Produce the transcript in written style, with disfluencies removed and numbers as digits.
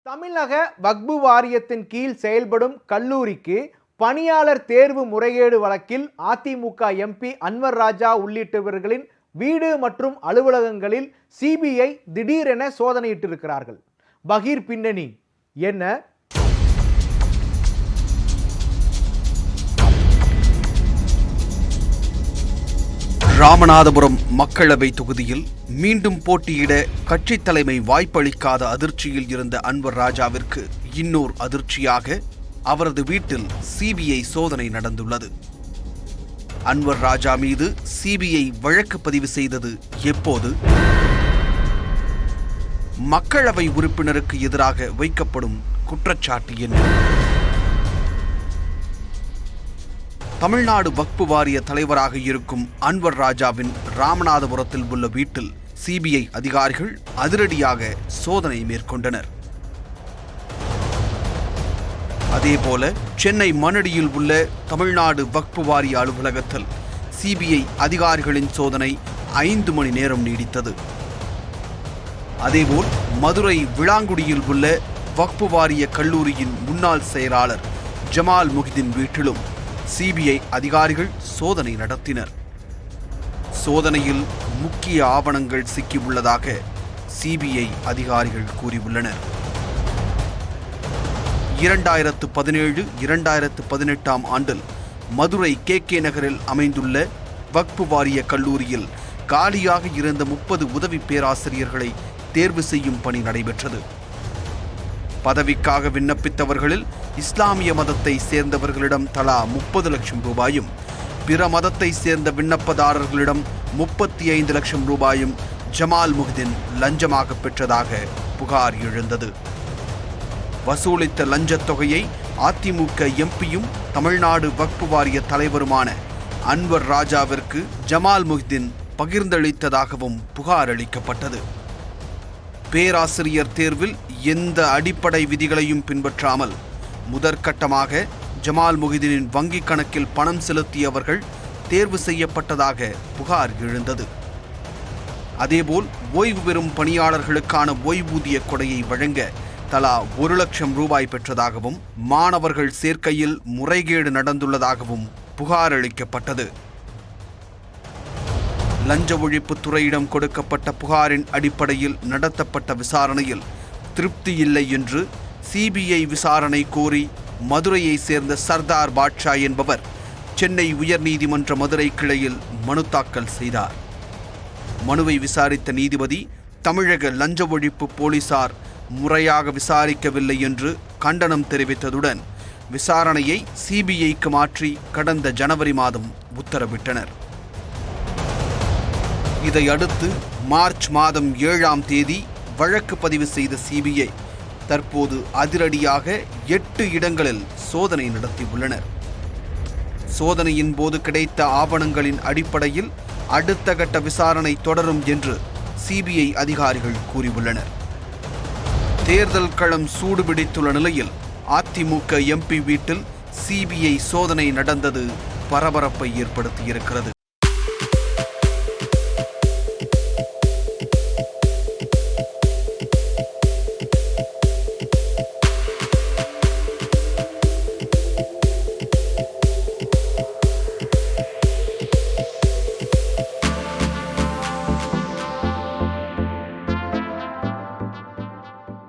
தமிழக வக்பு வாரியத்தின் கீழ் செயல்படும் கல்லூரிக்கு பணியாளர் தேர்வு முறைகேடு வழக்கில் அதிமுக எம்பி அன்வர் ராஜா உள்ளிட்டவர்களின் வீடு மற்றும் அலுவலகங்களில் சிபிஐ திடீரென சோதனையிட்டிருக்கிறார்கள். பகீர் பின்னணி என்ன? ராமநாதபுரம் மக்களவை தொகுதியில் மீண்டும் போட்டியிட கட்சித் தலைமை வாய்ப்பளிக்காத அதிர்ச்சியில் இருந்த அன்வர் ராஜாவிற்கு இன்னொரு அதிர்ச்சியாக அவரது வீட்டில் சிபிஐ சோதனை நடந்துள்ளது. அன்வர் ராஜா மீது சிபிஐ வழக்கு பதிவு செய்தது எப்போது? மக்களவை உறுப்பினருக்கு எதிராக வைக்கப்படும் குற்றச்சாட்டு என்ன? தமிழ்நாடு வக்பு வாரிய தலைவராக இருக்கும் அன்வர் ராஜாவின் ராமநாதபுரத்தில் உள்ள வீட்டில் சிபிஐ அதிகாரிகள் அதிரடியாக சோதனை மேற்கொண்டனர். அதேபோல சென்னை மணடியில் உள்ள தமிழ்நாடு வக்பு வாரிய அலுவலகத்தில் சிபிஐ அதிகாரிகளின் சோதனை 5 மணி நேரம் நீடித்தது. அதேபோல் மதுரை விளாங்குடியில் உள்ள வக்பு வாரிய கல்லூரியின் முன்னாள் செயலாளர் ஜமால் முஹிதீன் வீட்டிலும் சிபிஐ அதிகாரிகள் சோதனை நடத்தினர். சோதனையில் முக்கிய ஆவணங்கள் சிக்கியுள்ளதாக சிபிஐ அதிகாரிகள் கூறியுள்ளனர். 2017-2018 ஆண்டில் மதுரை KK நகரில் அமைந்துள்ள வக்பு வாரிய கல்லூரியில் காலியாக இருந்த 30 உதவி பேராசிரியர்களை தேர்வு செய்யும் பணி நடைபெற்றது. பதவிக்காக விண்ணப்பித்தவர்களில் இஸ்லாமிய மதத்தை சேர்ந்தவர்களிடம் தலா 30 லட்சம் ரூபாயும், பிற மதத்தை சேர்ந்த விண்ணப்பதாரர்களிடம் 35 லட்சம் ரூபாயும் ஜமால் முஹிதீன் லஞ்சமாக பெற்றதாக புகார் எழுந்தது. வசூலித்த லஞ்சத் தொகையை அதிமுக எம்பியும் தமிழ்நாடு வக்பு வாரிய தலைவருமான அன்வர் ராஜாவிற்கு ஜமால் முஹிதீன் பகிர்ந்தளித்ததாகவும் புகார் அளிக்கப்பட்டது. பேராசிரியர் தேர்வில் எந்த அடிப்படை விதிகளையும் பின்பற்றாமல் முதற்கட்டமாக ஜமால் முஹிதீனின் வங்கிக் கணக்கில் பணம் செலுத்தியவர்கள் தேர்வு செய்யப்பட்டதாக புகார் எழுந்தது. அதேபோல் ஓய்வு பெறும் பணியாளர்களுக்கான ஓய்வூதிய கொடையை வழங்க தலா 1 லட்சம் ரூபாய் பெற்றதாகவும், மாணவர்கள் சேர்க்கையில் முறைகேடு நடந்துள்ளதாகவும் புகார் அளிக்கப்பட்டது. லஞ்ச ஒழிப்பு துறையிடம் கொடுக்கப்பட்ட புகாரின் அடிப்படையில் நடத்தப்பட்ட விசாரணையில் திருப்தி இல்லை என்று சிபிஐ விசாரணை கோரி மதுரையை சேர்ந்த சர்தார் பாட்ஷா என்பவர் சென்னை உயர்நீதிமன்ற மதுரை கிளையில் மனு தாக்கல் செய்தார். மனுவை விசாரித்த நீதிபதி தமிழக லஞ்ச ஒழிப்பு போலீசார் முறையாக விசாரிக்கவில்லை என்று கண்டனம் தெரிவித்ததுடன் விசாரணையை சிபிஐக்கு மாற்றி கடந்த ஜனவரி மாதம் உத்தரவிட்டனர். இதையடுத்து மார்ச் மாதம் 7ஆம் தேதி வழக்கு பதிவு செய்த சிபிஐ தற்போது அதிரடியாக 8 இடங்களில் சோதனை நடத்தியுள்ளனர். சோதனையின் போது கிடைத்த ஆவணங்களின் அடிப்படையில் அடுத்த கட்ட விசாரணை தொடரும் என்று சிபிஐ அதிகாரிகள் கூறியுள்ளனர். தேர்தல் களம் சூடுபிடித்துள்ள நிலையில் அதிமுக எம்பி வீட்டில் சிபிஐ சோதனை நடந்தது பரபரப்பை ஏற்படுத்தியிருக்கிறது.